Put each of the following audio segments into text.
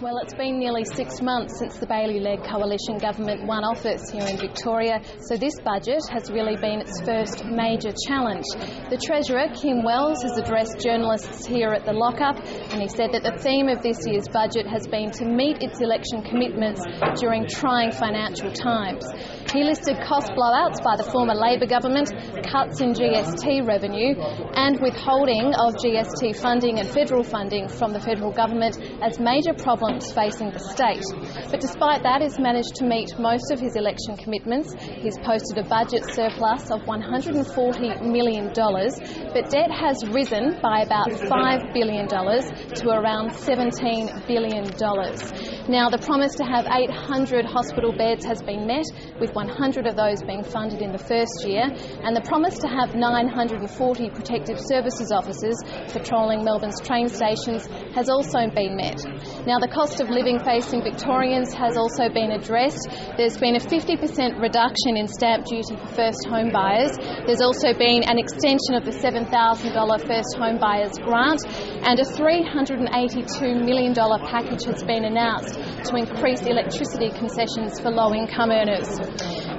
Well, it's been nearly 6 months since the Baillieu-led coalition government won office here in Victoria, so this budget has really been its first major challenge. The Treasurer, Kim Wells, has addressed journalists here at the lockup, and he said that the theme of this year's budget has been to meet its election commitments during trying financial times. He listed cost blowouts by the former Labor government, cuts in GST revenue, and withholding of GST funding and federal funding from the federal government as major problems facing the state. But despite that, he's managed to meet most of his election commitments. He's posted a budget surplus of $140 million, but debt has risen by about $5 billion to around $17 billion. Now, the promise to have 800 hospital beds has been met, with 100 of those being funded in the first year, and the promise to have 940 protective services officers patrolling Melbourne's train stations has also been met. Now, the cost of living facing Victorians has also been addressed. There's been a 50% reduction in stamp duty for first home buyers. There's also been an extension of the $7,000 first home buyers grant, and a $382 million package has been announced to increase electricity concessions for low-income earners.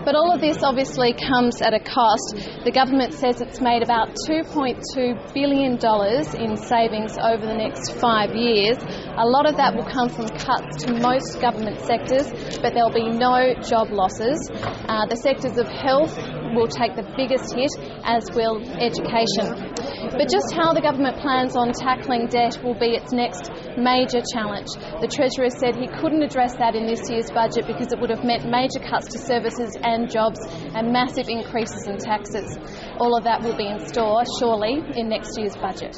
But all of this obviously comes at a cost. The government says it's made about $2.2 billion in savings over the next 5 years. A lot of that will come from cuts to most government sectors, but there'll be no job losses. The sectors of health will take the biggest hit, as will education. But just how the government plans on tackling debt will be its next major challenge. The Treasurer said he couldn't address that in this year's budget because it would have meant major cuts to services and jobs and massive increases in taxes. All of that will be in store, surely, in next year's budget.